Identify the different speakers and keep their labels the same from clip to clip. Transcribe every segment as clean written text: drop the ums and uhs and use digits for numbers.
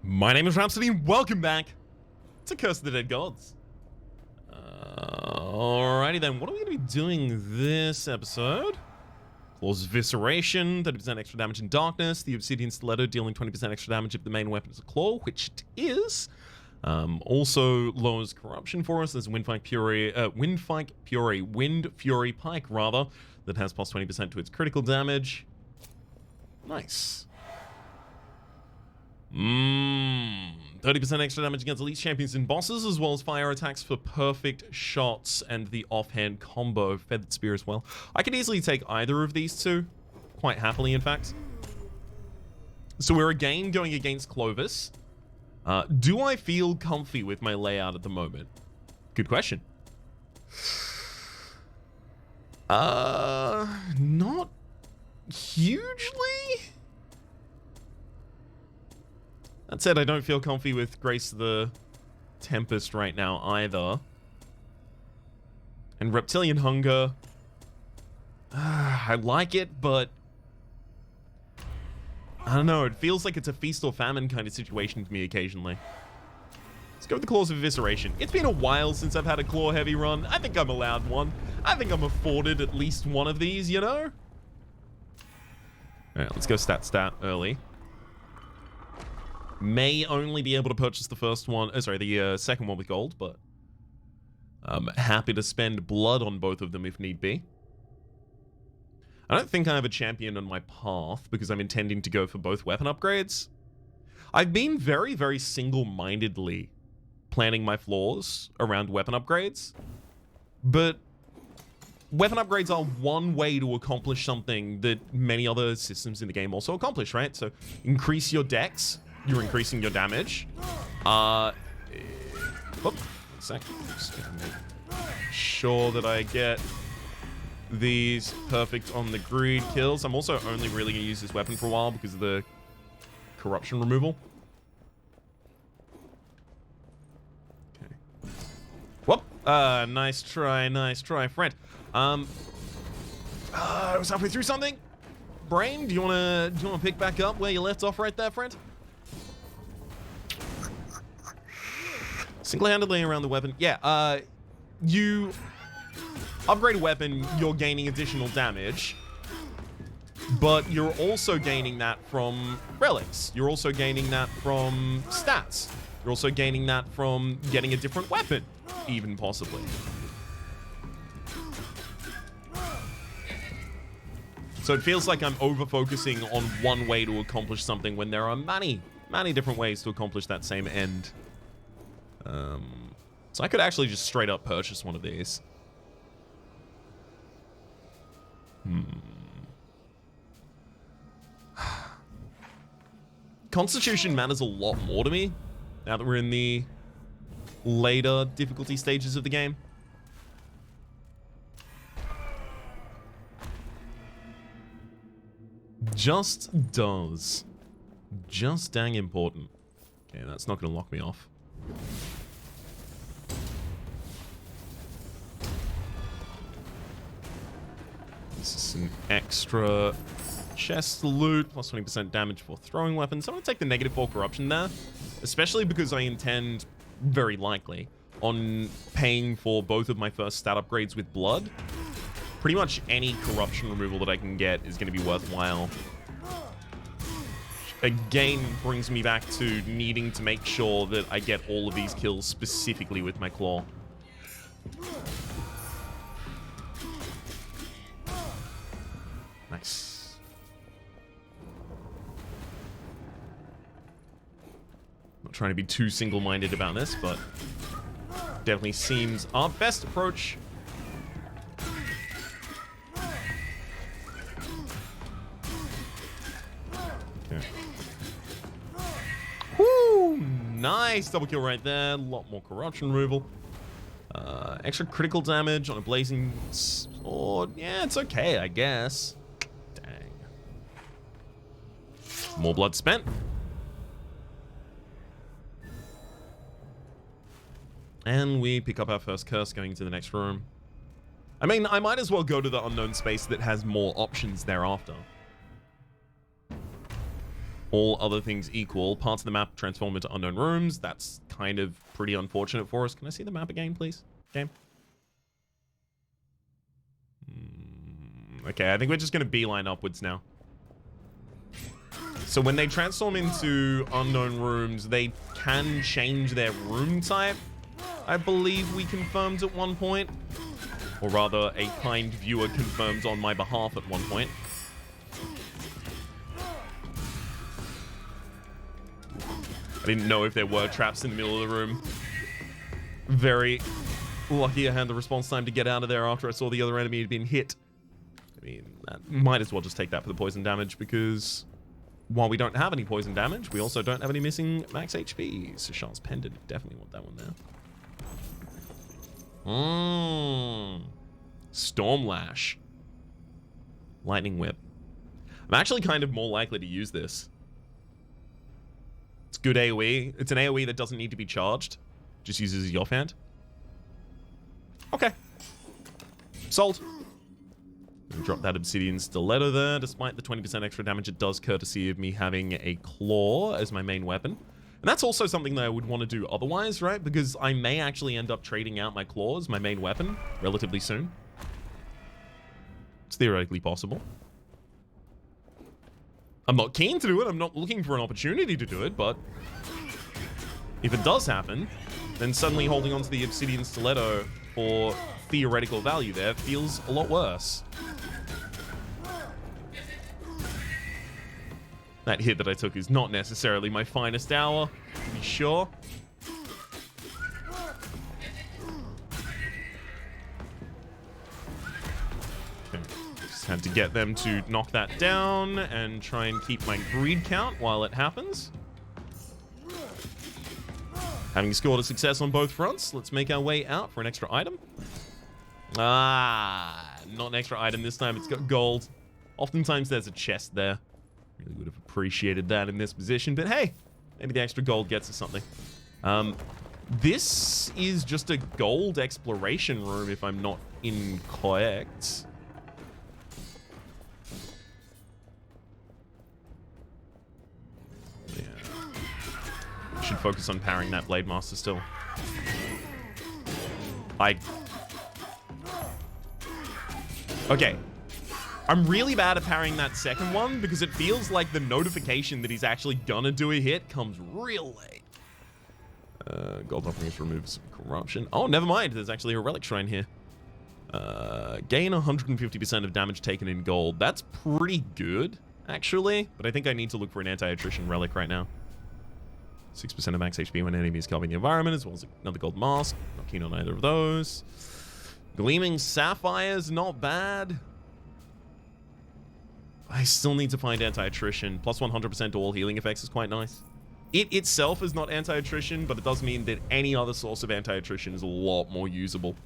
Speaker 1: My name is Rhapsody, welcome back to Curse of the Dead Gods. Alrighty then, what are we going to be doing this episode? Claws Visceration, 30% extra damage in darkness, the Obsidian Stiletto dealing 20% extra damage if the main weapon is a claw, which it is. Also lowers corruption for us. There's Wind Fury Pike rather, that has plus 20% to its critical damage. Nice. 30% extra damage against elite champions and bosses, as well as fire attacks for perfect shots and the offhand combo Feathered Spear as well. I could easily take either of these two, quite happily in fact. So we're again going against Clovis. Do I feel comfy with my layout at the moment? Good question. Not hugely? That said, I don't feel comfy with Grace the Tempest right now either. And Reptilian Hunger. I like it, but I don't know, it feels like it's a feast or famine kind of situation for me occasionally. Let's go with the Claws of Evisceration. It's been a while since I've had a claw heavy run. I think I'm allowed one. I think I'm afforded at least one of these, you know? Alright, let's go stat early. May only be able to purchase the first one, the second one with gold, but I'm happy to spend blood on both of them if need be. I don't think I have a champion on my path because I'm intending to go for both weapon upgrades. I've been very, very single-mindedly planning my flaws around weapon upgrades, but weapon upgrades are one way to accomplish something that many other systems in the game also accomplish, right? So increase your dex. You're increasing your damage. One sec. Just gonna make sure that I get these perfect on the greed kills. I'm also only really gonna use this weapon for a while because of the corruption removal. Okay. Whoop. Nice try, friend. I was halfway through something. Brain, do you wanna pick back up where you left off right there, friend? Single-handedly around the weapon. Yeah, you upgrade a weapon, you're gaining additional damage, but you're also gaining that from relics. You're also gaining that from stats. You're also gaining that from getting a different weapon, even possibly. So it feels like I'm over-focusing on one way to accomplish something when there are many different ways to accomplish that same end. So I could actually just straight up purchase one of these. Constitution matters a lot more to me now that we're in the later difficulty stages of the game. Just does. Just dang important. Okay, that's not gonna lock me off. This is some extra chest loot, plus 20% damage for throwing weapons. I'm going to take the -4 corruption there, especially because I intend, very likely, on paying for both of my first stat upgrades with blood. Pretty much any corruption removal that I can get is going to be worthwhile. Again, brings me back to needing to make sure that I get all of these kills specifically with my claw. Nice. Not trying to be too single-minded about this, but definitely seems our best approach. Okay. Woo! Nice double kill right there. A lot more corruption removal. Extra critical damage on a blazing sword. Yeah, it's okay, I guess. Dang. More blood spent. And we pick up our first curse going into the next room. I mean, I might as well go to the unknown space that has more options thereafter. All other things equal, parts of the map transform into unknown rooms. That's kind of pretty unfortunate for us. Can I see the map again, please? Game? Okay, I think we're just going to beeline upwards now. So when they transform into unknown rooms, they can change their room type. I believe we confirmed at one point. Or rather, a kind viewer confirmed on my behalf at one point. I didn't know if there were traps in the middle of the room. Very lucky I had the response time to get out of there after I saw the other enemy had been hit. I mean, that might as well just take that for the poison damage, because while we don't have any poison damage, we also don't have any missing max HP. So Shar's Pendant, definitely want that one there. Storm Lash. Lightning Whip. I'm actually kind of more likely to use this. It's good AoE. It's an AoE that doesn't need to be charged. Just uses the offhand. Okay. Sold. Drop that Obsidian Stiletto there. Despite the 20% extra damage, it does courtesy of me having a claw as my main weapon. And that's also something that I would want to do otherwise, right? Because I may actually end up trading out my claws, my main weapon, relatively soon. It's theoretically possible. I'm not keen to do it. I'm not looking for an opportunity to do it, but if it does happen, then suddenly holding onto the Obsidian Stiletto for theoretical value there feels a lot worse. That hit that I took is not necessarily my finest hour, to be sure. Okay. Just had to get them to knock that down and try and keep my greed count while it happens. Having scored a success on both fronts, let's make our way out for an extra item. Ah, not an extra item this time. It's got gold. Oftentimes there's a chest there. Really would have appreciated that in this position, but hey, maybe the extra gold gets us something. This is just a gold exploration room, if I'm not incorrect. Yeah. Should focus on powering that Blade Master still. Okay. I'm really bad at parrying that second one because it feels like the notification that he's actually gonna do a hit comes real late. Gold offerings removes corruption. Oh, never mind. There's actually a Relic Shrine here. Gain 150% of damage taken in gold. That's pretty good, actually. But I think I need to look for an anti-attrition relic right now. 6% of max HP when enemies covering the environment, as well as another gold mask. Not keen on either of those. Gleaming Sapphires, not bad. I still need to find anti-attrition. Plus 100% to all healing effects is quite nice. It itself is not anti-attrition, but it does mean that any other source of anti-attrition is a lot more usable.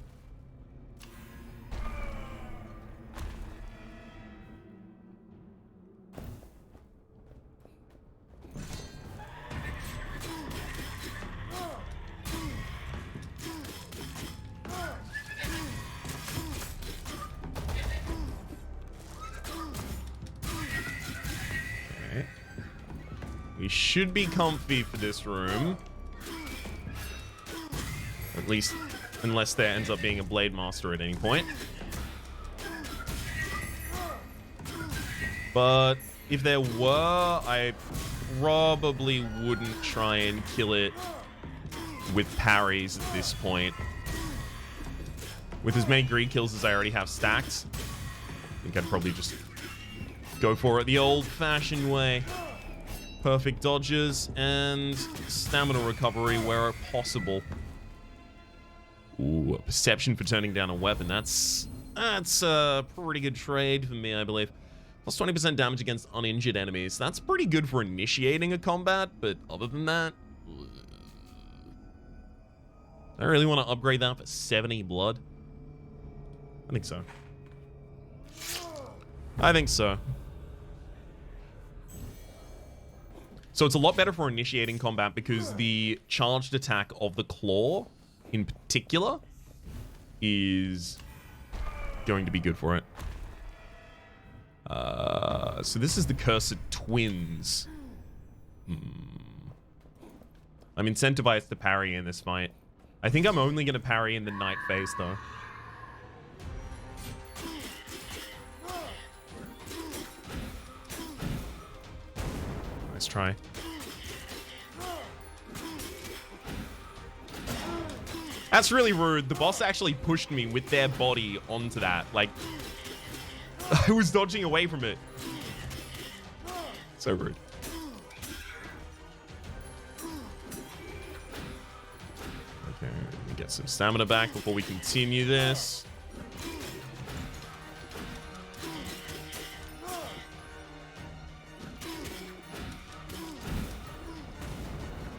Speaker 1: We should be comfy for this room. At least, unless there ends up being a Blade Master at any point. But if there were, I probably wouldn't try and kill it with parries at this point. With as many greed kills as I already have stacked, I think I'd probably just go for it the old-fashioned way. Perfect dodges and stamina recovery where possible. Ooh, a perception for turning down a weapon. That's a pretty good trade for me, I believe. Plus 20% damage against uninjured enemies. That's pretty good for initiating a combat, but other than that, I really want to upgrade that for 70 blood. I think so. I think so. So it's a lot better for initiating combat because the charged attack of the claw, in particular, is going to be good for it. So this is the Cursed Twins. I'm incentivized to parry in this fight. I think I'm only going to parry in the night phase, though. Nice try. That's really rude. The boss actually pushed me with their body onto that. Like, I was dodging away from it. So rude. Okay, let me get some stamina back before we continue this.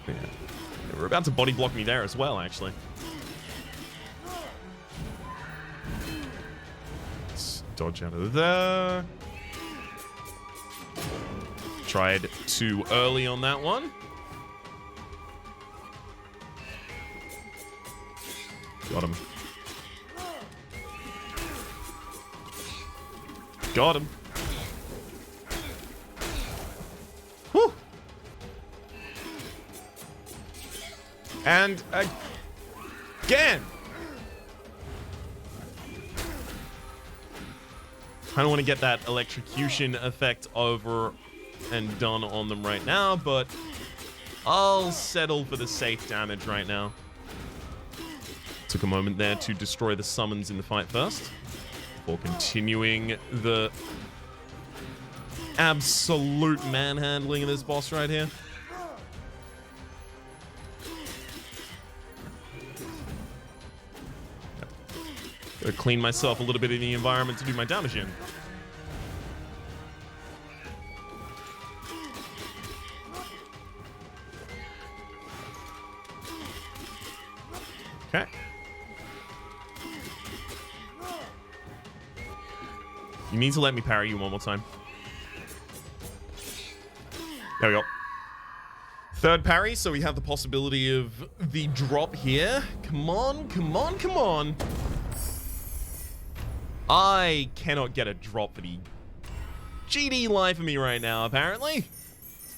Speaker 1: Yeah. We're about to body block me there as well, actually. Let's dodge out of there. Tried too early on that one. Got him. Got him. Whew. And again. I don't want to get that electrocution effect over and done on them right now, but I'll settle for the safe damage right now. Took a moment there to destroy the summons in the fight first, before continuing the absolute manhandling of this boss right here. Gotta clean myself a little bit in the environment to do my damage in. Okay. You need to let me parry you one more time. There we go. Third parry, so we have the possibility of the drop here. Come on, come on, come on. I cannot get a drop for the GD life of me right now, apparently.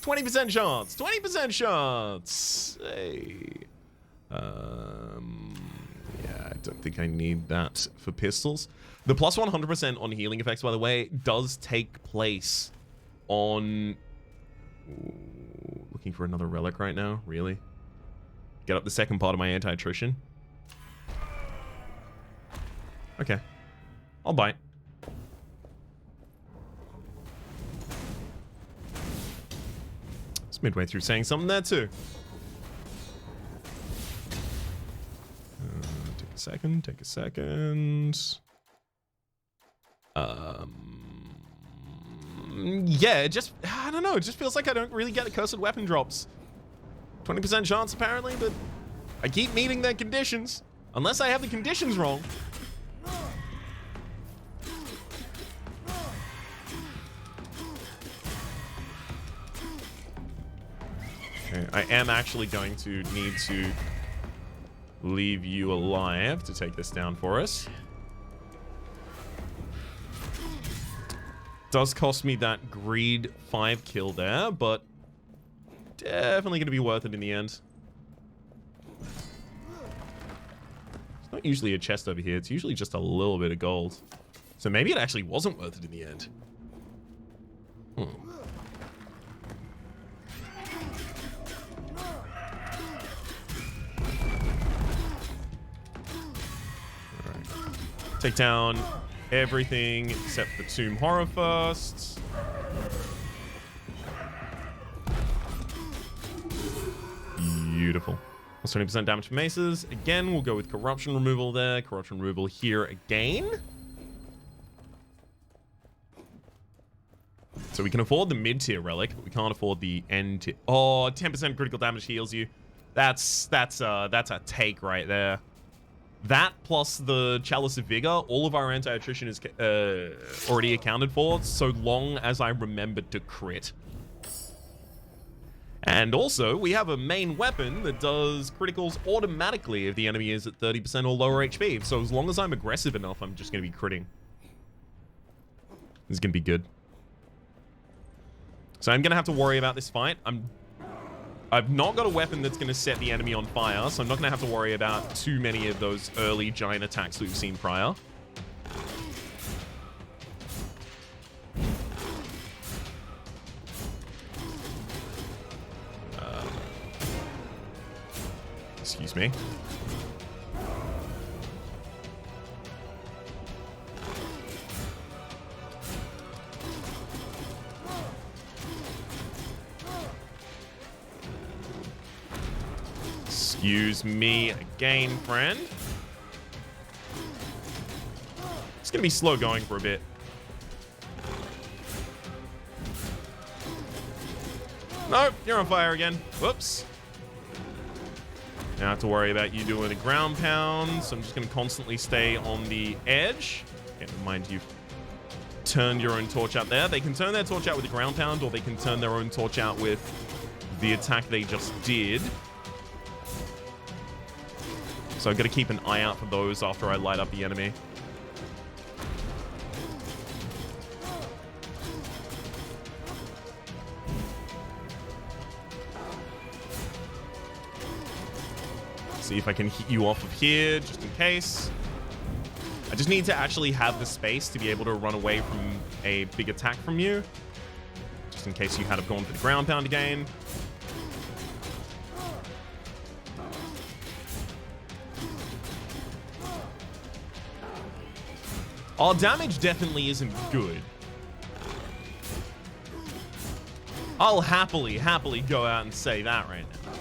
Speaker 1: 20% chance. 20% chance. Hey. Yeah, I don't think I need that for pistols. The plus 100% on healing effects, by the way, does take place on... Ooh, looking for another relic right now? Really? Get up the second part of my anti-attrition? Okay. I'll bite. It's midway through saying something there, too. Take a second. Yeah, it just, I don't know, it just feels like I don't really get cursed weapon drops. 20% chance apparently, but I keep meeting their conditions. Unless I have the conditions wrong. Okay, I am actually going to need to leave you alive to take this down for us. Does cost me that greed 5 kill there, but definitely going to be worth it in the end. It's not usually a chest over here. It's usually just a little bit of gold. So maybe it actually wasn't worth it in the end. Take down everything except the Tomb Horror first. Beautiful. Plus 20% damage from maces. Again, we'll go with corruption removal there. Corruption removal here again. So we can afford the mid-tier relic, but we can't afford the end-tier. Oh, 10% critical damage heals you. That's a take right there. That plus the Chalice of Vigor, all of our anti-attrition is already accounted for, so long as I remembered to crit. And also, we have a main weapon that does criticals automatically if the enemy is at 30% or lower HP. So as long as I'm aggressive enough, I'm just going to be critting. This is going to be good. So I'm going to have to worry about this fight. I'm I've not got a weapon that's going to set the enemy on fire, so I'm not going to have to worry about too many of those early giant attacks we've seen prior. Excuse me. Excuse me again, friend. It's gonna be slow going for a bit. Nope, you're on fire again. Whoops. Now I have to worry about you doing a ground pound, so I'm just gonna constantly stay on the edge. Okay, mind you've turned your own torch out there. They can turn their torch out with a ground pound, or they can turn their own torch out with the attack they just did. So I've got to keep an eye out for those after I light up the enemy. See if I can hit you off of here, just in case. I just need to actually have the space to be able to run away from a big attack from you. Just in case you had have gone for the ground pound again. Our damage definitely isn't good. I'll happily go out and say that right now.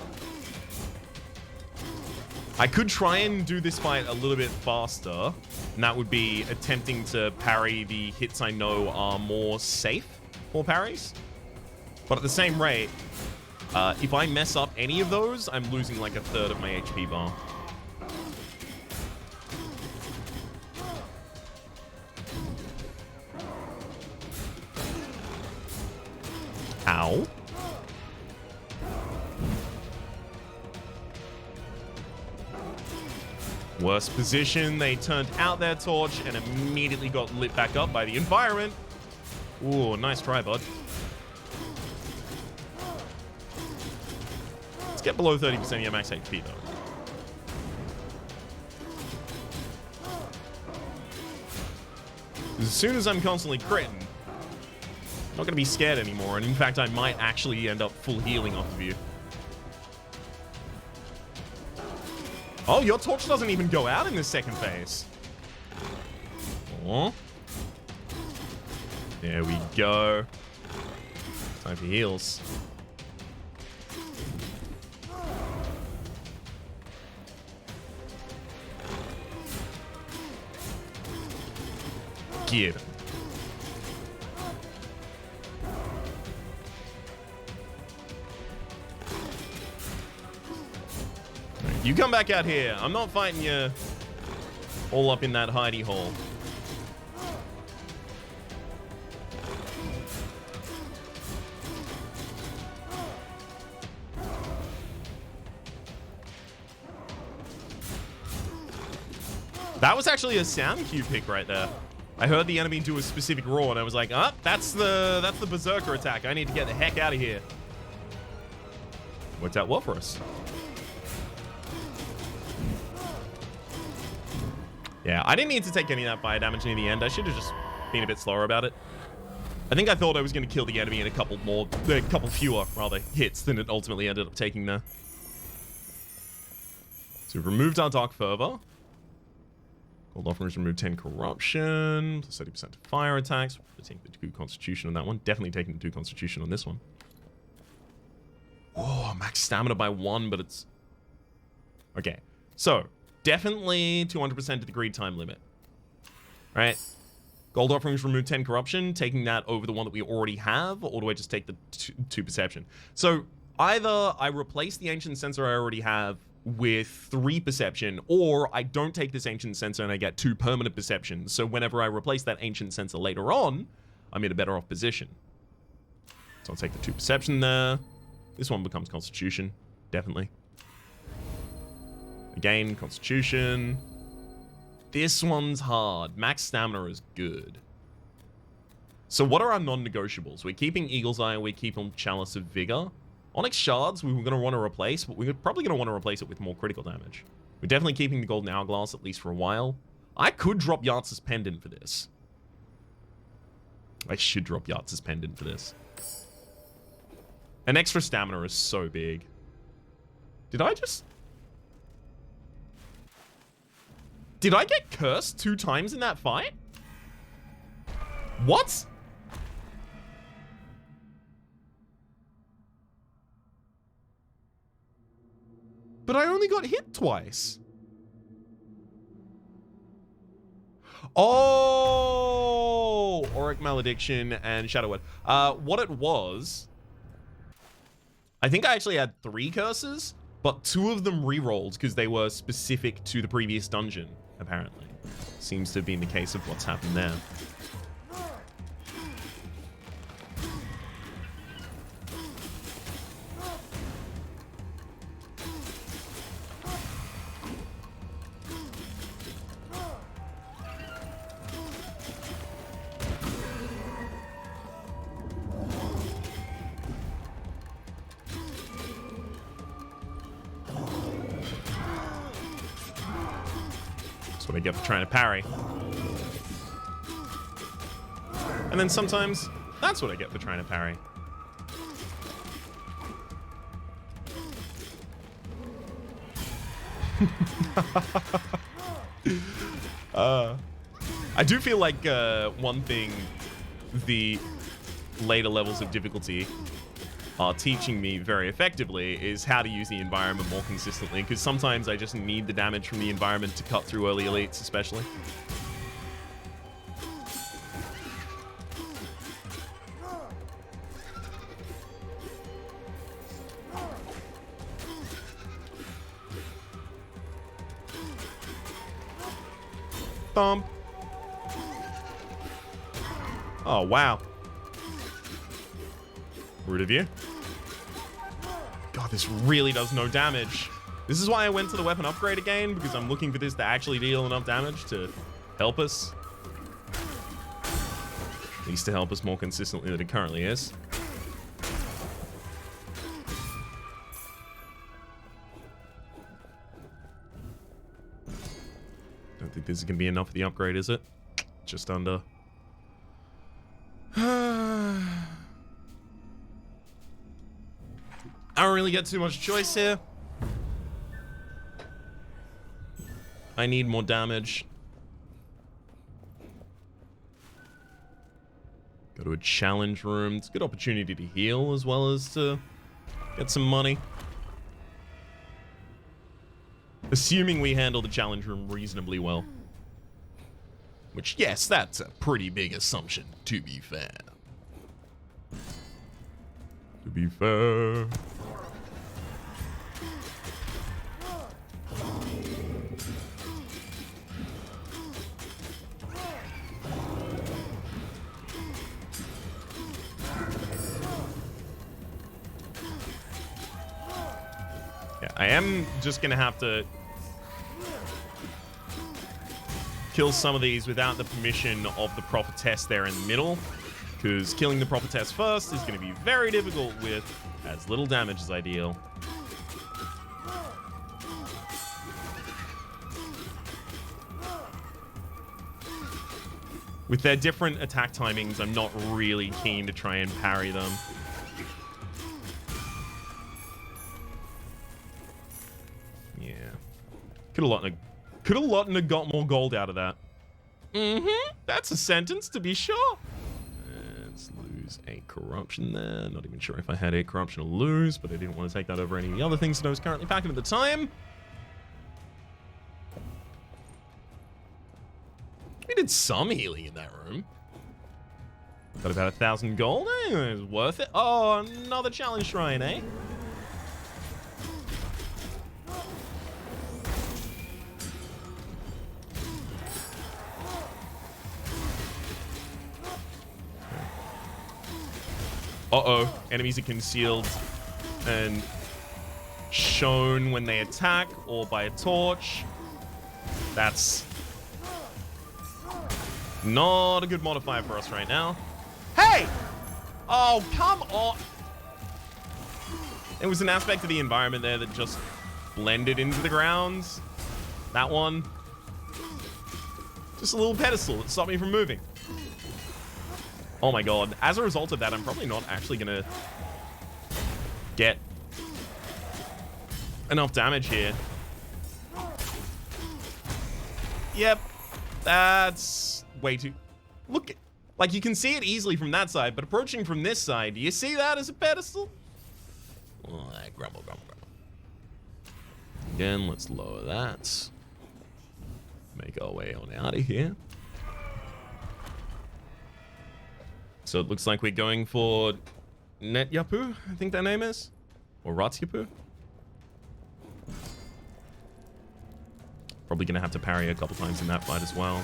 Speaker 1: I could try and do this fight a little bit faster, and that would be attempting to parry the hits I know are more safe for parries. But at the same rate, if I mess up any of those, I'm losing like a third of my HP bar. Ow. Worst position, they turned out their torch and immediately got lit back up by the environment. Ooh, nice try, bud. Let's get below 30% of your max HP, though. As soon as I'm constantly critting, I'm not going to be scared anymore, and in fact, I might actually end up full healing off of you. Oh, your torch doesn't even go out in this second phase. Oh. There we go. Time for heals. Get him. You come back out here. I'm not fighting you all up in that hidey hole. That was actually a sound cue pick right there. I heard the enemy do a specific roar, and I was like, "Ah, that's the berserker attack. I need to get the heck out of here." Worked out well for us. Yeah, I didn't need to take any of that fire damage near the end. I should have just been a bit slower about it. I think I thought I was going to kill the enemy in a couple fewer hits than it ultimately ended up taking there. So we've removed our Dark Fervor. Gold Offerings removed 10 corruption, plus 30% to fire attacks. We're taking the 2 constitution on that one. Definitely taking the 2 constitution on this one. Oh, max stamina by 1, but it's... Okay, so... Definitely 200% to the greed time limit. Right? Gold Offerings remove 10 corruption, taking that over the one that we already have, or do I just take the 2 perception? So either I replace the ancient sensor I already have with 3 perception, or I don't take this ancient sensor and I get 2 permanent perception. So whenever I replace that ancient sensor later on, I'm in a better off position. So I'll take the 2 perception there. This one becomes constitution, definitely. Again, constitution. This one's hard. Max stamina is good. So what are our non-negotiables? We're keeping Eagle's Eye, we're keeping Chalice of Vigor. Onyx Shards we were going to want to replace, but we're probably going to want to replace it with more critical damage. We're definitely keeping the Golden Hourglass, at least for a while. I could drop Yatz's Pendant for this. I should drop Yatz's Pendant for this. An extra stamina is so big. Did I get cursed 2 times in that fight? What? But I only got hit twice. Oh! Auric Malediction and Shadow Word. What it was... I think I actually had 3 curses, but 2 of them re-rolled because they were specific to the previous dungeon, apparently. Seems to have been the case of what's happened there. What I get for trying to parry. And then sometimes, that's what I get for trying to parry. I do feel like one thing the later levels of difficulty are teaching me very effectively is how to use the environment more consistently, because sometimes I just need the damage from the environment to cut through early elites, especially. Thump. Oh, wow. Rude of you. God, this really does no damage. This is why I went to the weapon upgrade again, because I'm looking for this to actually deal enough damage to help us. At least to help us more consistently than it currently is. Don't think this is going to be enough for the upgrade, is it? Just under. I don't really get too much choice here. I need more damage. Go to a challenge room. It's a good opportunity to heal as well as to get some money. Assuming we handle the challenge room reasonably well. Which, yes, that's a pretty big assumption, to be fair. To be fair. Yeah, I am just gonna have to kill some of these without the permission of the prophetess there in the middle, because killing the prophetess first is going to be very difficult with as little damage as I deal. With their different attack timings, I'm not really keen to try and parry them. Yeah. Could have Lotna got more gold out of that. Mm-hmm. That's a sentence, to be sure. Let's lose 8 corruption there. Not even sure if I had 8 corruption to lose, but I didn't want to take that over any of the other things that I was currently packing at the time. We did some healing in that room. Got about 1,000 gold. Eh, it was worth it. Oh, another challenge shrine, eh? Uh-oh. Enemies are concealed and shown when they attack or by a torch. That's not a good modifier for us right now. Hey! Oh, come on! There was an aspect of the environment there that just blended into the ground. That one. Just a little pedestal that stopped me from moving. Oh my god. As a result of that, I'm probably not actually gonna get enough damage here. Yep. That's way too... Look, like you can see it easily from that side, but approaching from this side, do you see that as a pedestal? Oh, grumble, grumble, grumble. Again, let's lower that. Make our way on out of here. So it looks like we're going for Netyapu, I think that name is. Or Ratsyapu. Probably gonna have to parry a couple times in that fight as well.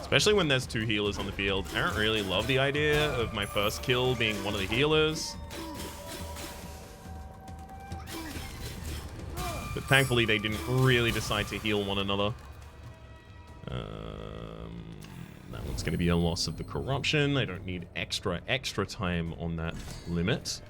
Speaker 1: Especially when there's two healers on the field. I don't really love the idea of my first kill being one of the healers. But thankfully they didn't really decide to heal one another. That one's going to be a loss of the corruption. I don't need extra time on that limit.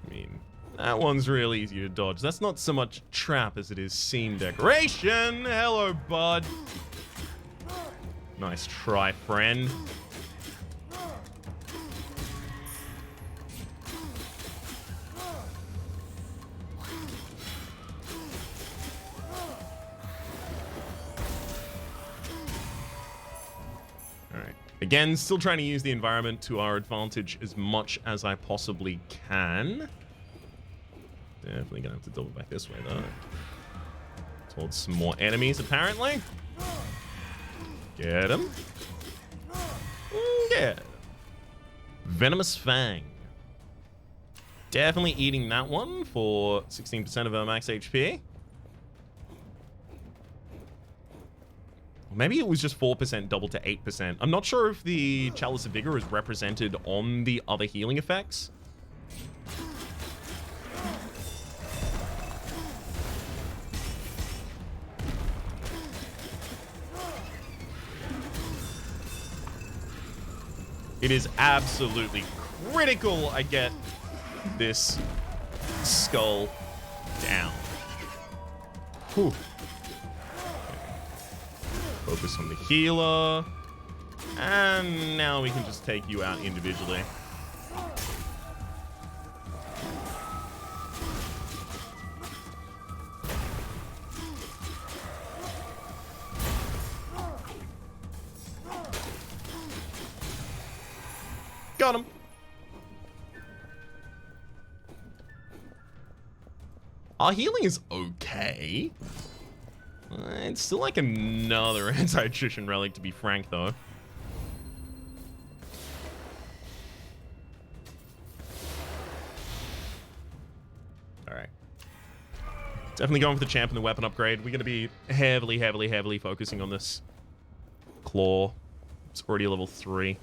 Speaker 1: I mean, that one's really easy to dodge. That's not so much trap as it is scene decoration. Hello, bud. Nice try, friend. Again, still trying to use the environment to our advantage as much as I possibly can. Definitely gonna have to double back this way, though. Towards some more enemies, apparently. Get him. Yeah. Venomous Fang. Definitely eating that one for 16% of our max HP. Maybe it was just 4% double to 8%. I'm not sure if the Chalice of Vigor is represented on the other healing effects. It is absolutely critical I get this skull down. Whew. Focus on the healer. And now we can just take you out individually. Got him. Our healing is okay. It's still like another anti-attrition relic, to be frank, though. Alright. Definitely going for the champ and the weapon upgrade. We're going to be heavily focusing on this claw. It's already a level 3.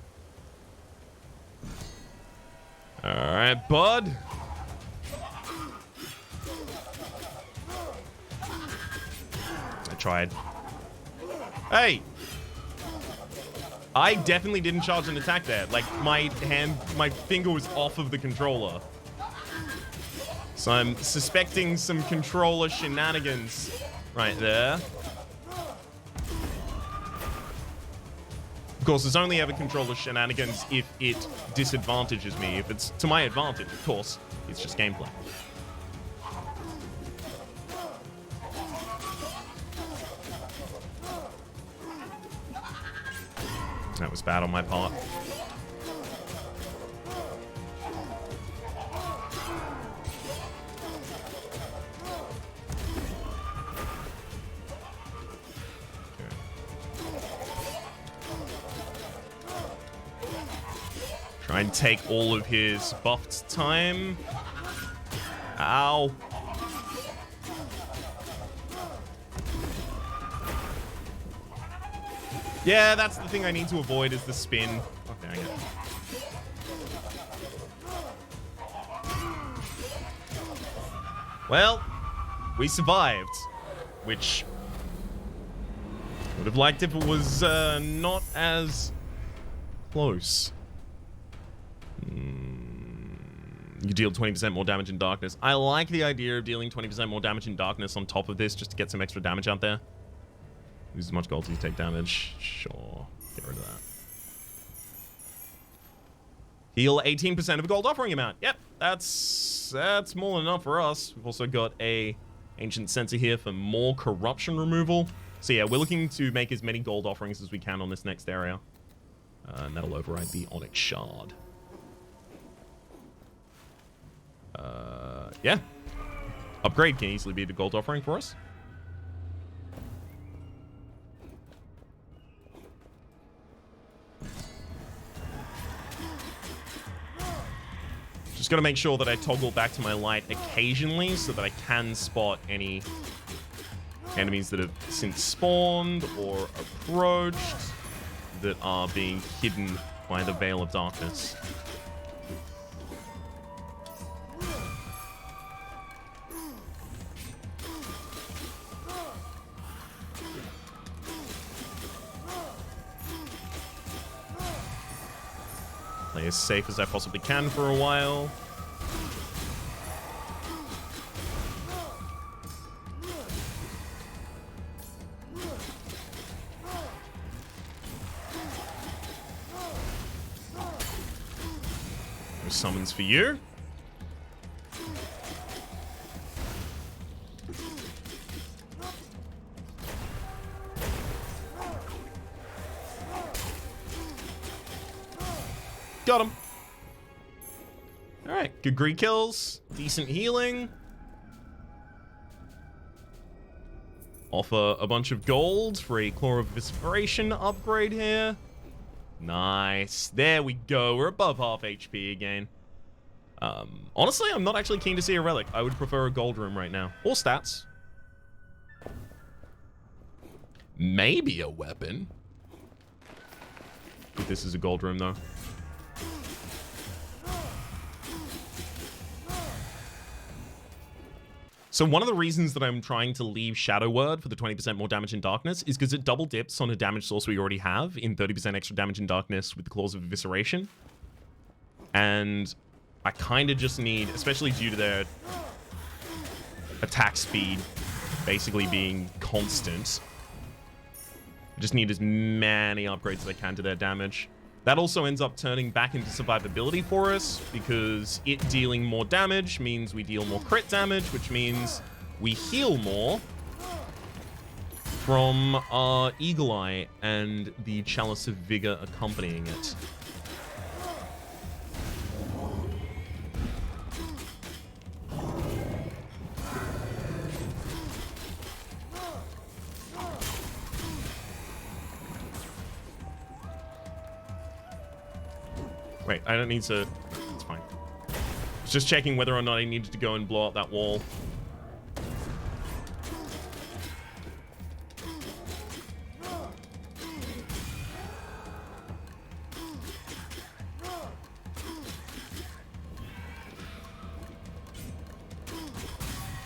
Speaker 1: Alright, bud. Tried. Hey! I definitely didn't charge an attack there. Like, my finger was off of the controller. So I'm suspecting some controller shenanigans right there. Of course, it's only ever controller shenanigans if it disadvantages me. If it's to my advantage, of course, it's just gameplay. That was bad on my part. Try and take all of his buffed time. Ow. Yeah, that's the thing I need to avoid is the spin. Oh, dang it. Well, we survived, which would have liked if it was not as close. You deal 20% more damage in darkness. I like the idea of dealing 20% more damage in darkness on top of this just to get some extra damage out there. Lose as much gold as you take damage. Sure. Get rid of that. Heal 18% of a gold offering amount. Yep, that's more than enough for us. We've also got a ancient sensor here for more corruption removal. So yeah, we're looking to make as many gold offerings as we can on this next area. And that'll override the Onyx Shard. Yeah. Upgrade can easily be the gold offering for us. Just gotta make sure that I toggle back to my light occasionally so that I can spot any enemies that have since spawned or approached that are being hidden by the Veil of Darkness. Play as safe as I possibly can for a while. No summons for you. Got him. Alright, good greed kills. Decent healing. Offer a bunch of gold for a Claw of Visceration upgrade here. Nice. There we go. We're above half HP again. Honestly, I'm not actually keen to see a relic. I would prefer a gold room right now. Or stats. Maybe a weapon. If this is a gold room, though. So one of the reasons that I'm trying to leave Shadow Word for the 20% more damage in darkness is because it double dips on a damage source we already have in 30% extra damage in darkness with the Claws of Evisceration. And I kind of just need, especially due to their attack speed basically being constant, I just need as many upgrades as I can to their damage. That also ends up turning back into survivability for us, because it dealing more damage means we deal more crit damage, which means we heal more from our Eagle Eye and the Chalice of Vigor accompanying it. Wait, I don't need to... It's fine. It's just checking whether or not I needed to go and blow up that wall.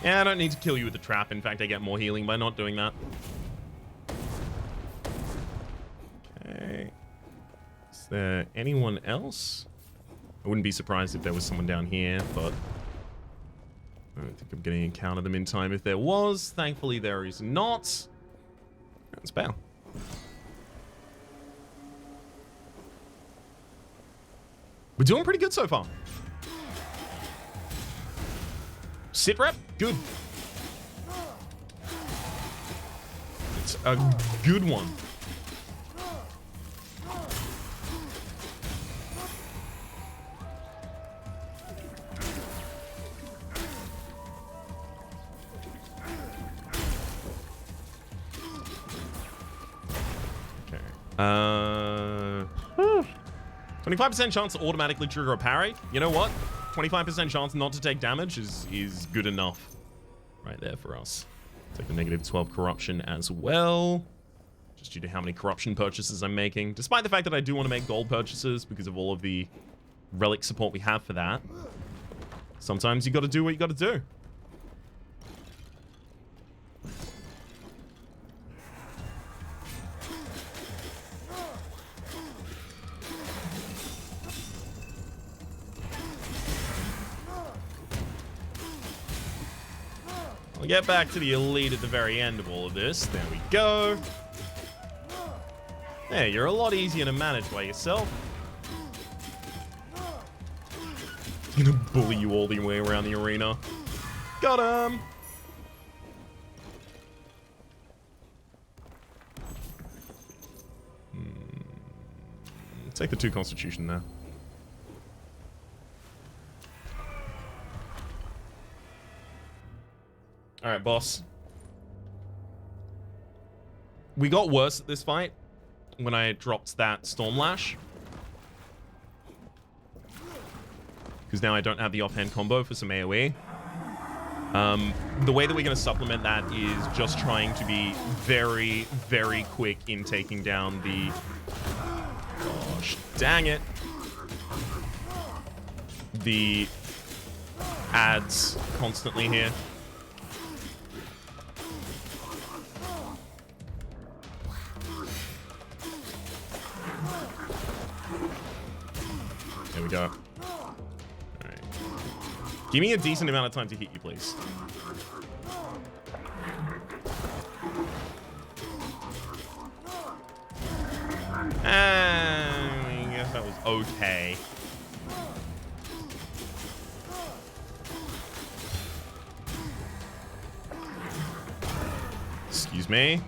Speaker 1: Yeah, I don't need to kill you with the trap. In fact, I get more healing by not doing that. Okay. Is there anyone else? I wouldn't be surprised if there was someone down here, but I don't think I'm going to encounter them in time if there was. Thankfully, there is not. Let's bail. We're doing pretty good so far. Sit rep, good. It's a good one. Okay. 25% chance to automatically trigger a parry. You know what? 25% chance not to take damage is good enough right there for us. Take the negative 12 corruption as well, just due to how many corruption purchases I'm making, despite the fact that I do want to make gold purchases because of all of the relic support we have for that. Sometimes you got to do what you got to do. We'll get back to the elite at the very end of all of this. There we go. There, you're a lot easier to manage by yourself. He's gonna bully you all the way around the arena. Got him! Take the 2 constitution there. Alright, boss. We got worse at this fight when I dropped that Storm Lash. Because now I don't have the offhand combo for some AoE. The way that we're going to supplement that is just trying to be very, very quick in taking down the... Gosh, dang it. The ads constantly here. There we go. Alright. Give me a decent amount of time to hit you, please. I guess that was okay. Excuse me.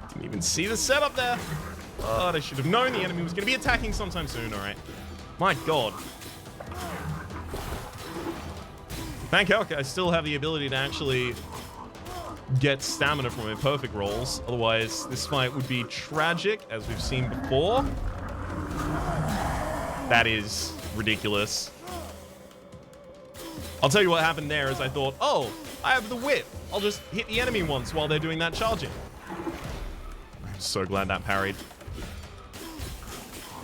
Speaker 1: Didn't even see the setup there. Oh, I should have known the enemy was going to be attacking sometime soon. All right. My God. Thank heck I still have the ability to actually get stamina from my perfect rolls. Otherwise, this fight would be tragic, as we've seen before. That is ridiculous. I'll tell you what happened there is I thought, oh, I have the whip. I'll just hit the enemy once while they're doing that charging. I'm so glad that parried.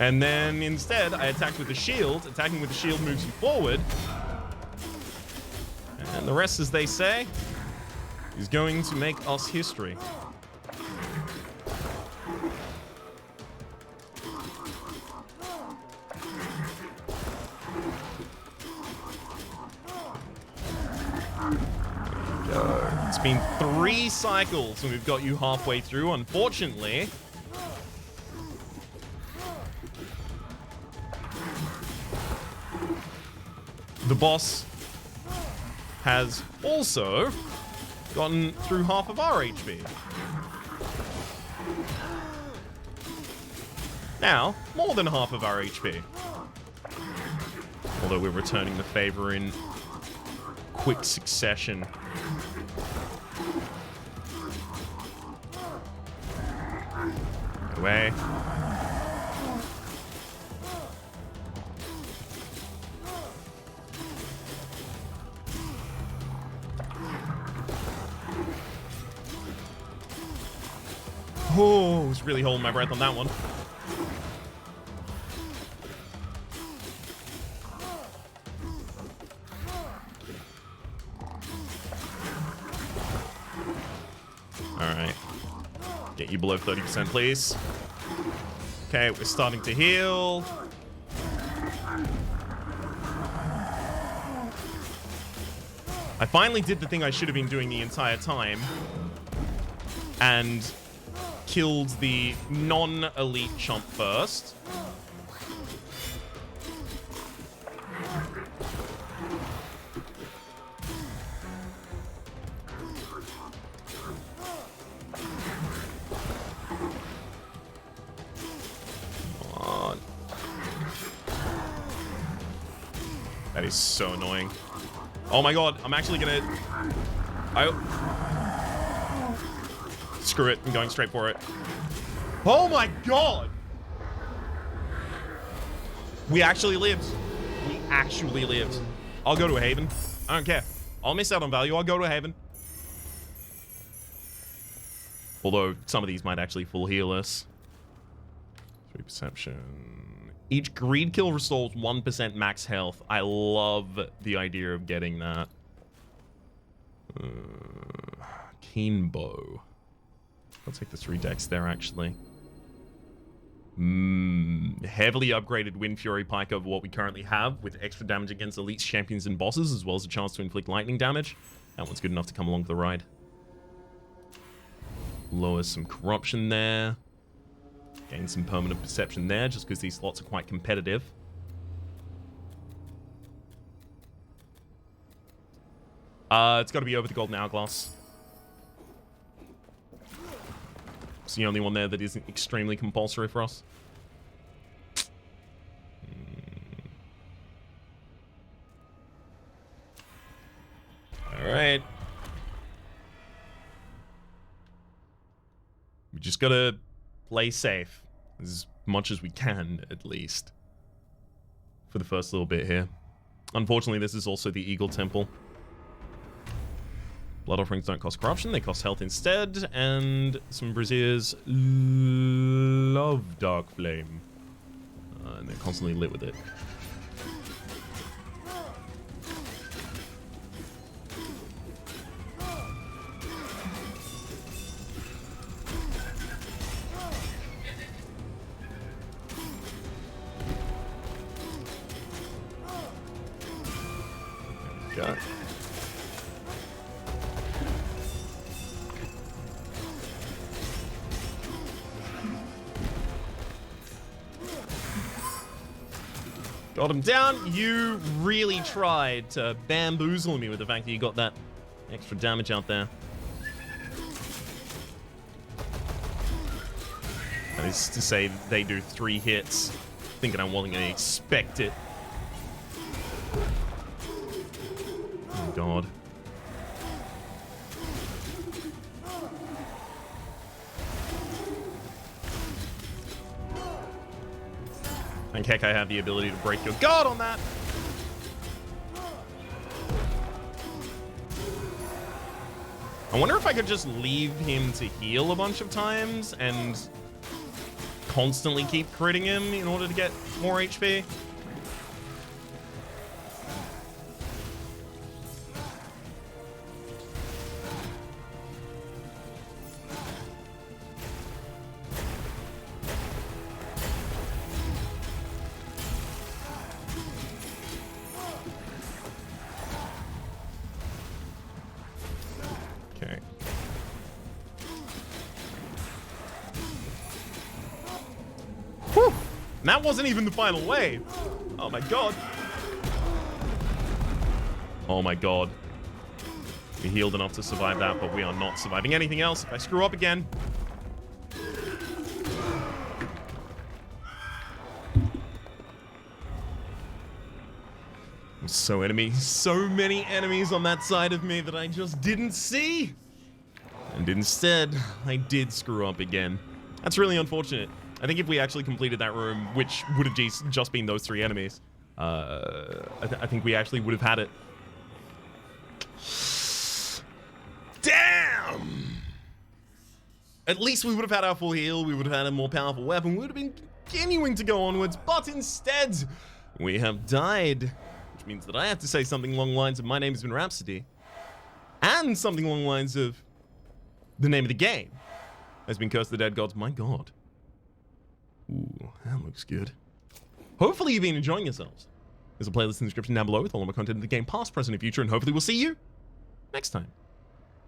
Speaker 1: And then instead, I attacked with the shield. Attacking with the shield moves you forward. And the rest, as they say, is going to make us history. It's been 3 cycles and we've got you halfway through, unfortunately. The boss has also gotten through half of our HP. Now, more than half of our HP. Although we're returning the favor in quick succession. Get away. Oh, I was really holding my breath on that one. Alright. Get you below 30%, please. Okay, we're starting to heal. I finally did the thing I should have been doing the entire time. And killed the non-elite chump first. Come on. That is so annoying. Oh my God, I'm actually gonna... Screw it, I'm going straight for it. Oh my God! We actually lived. We actually lived. I'll go to a haven. I don't care. I'll miss out on value. I'll go to a haven. Although some of these might actually full heal us. 3 perception. Each greed kill restores 1% max health. I love the idea of getting that. Keen bow. I'll take the 3 decks there, actually. Heavily upgraded Wind Fury Pike over what we currently have, with extra damage against elites, champions, and bosses, as well as a chance to inflict lightning damage. That one's good enough to come along for the ride. Lower some corruption there. Gain some permanent perception there, just because these slots are quite competitive. It's got to be over the golden hourglass. It's the only one there that isn't extremely compulsory for us. Alright. We just gotta play safe. As much as we can, at least. For the first little bit here. Unfortunately, this is also the Eagle Temple. Blood offerings don't cost corruption, they cost health instead, and some braziers love Dark Flame. And they're constantly lit with it. There we go. Got him down. You really tried to bamboozle me with the fact that you got that extra damage out there. That is to say, they do 3 hits, thinking I wasn't going to expect it. Oh, God. Thank heck I have the ability to break your guard on that. I wonder if I could just leave him to heal a bunch of times and constantly keep critting him in order to get more HP. And that wasn't even the final wave. Oh my god. Oh my god. We healed enough to survive that, but we are not surviving anything else. If I screw up again. So many enemies on that side of me that I just didn't see. And instead, I did screw up again. That's really unfortunate. I think if we actually completed that room, which would have just been those 3 enemies, I think we actually would have had it. Damn! At least we would have had our full heal, we would have had a more powerful weapon, we would have been continuing to go onwards, but instead, we have died. Which means that I have to say something along the lines of my name has been Rhapsody, and something along the lines of the name of the game has been Curse the Dead Gods. My god. Ooh, that looks good. Hopefully you've been enjoying yourselves. There's a playlist in the description down below with all of my content in the game, past, present, and future, and hopefully we'll see you next time.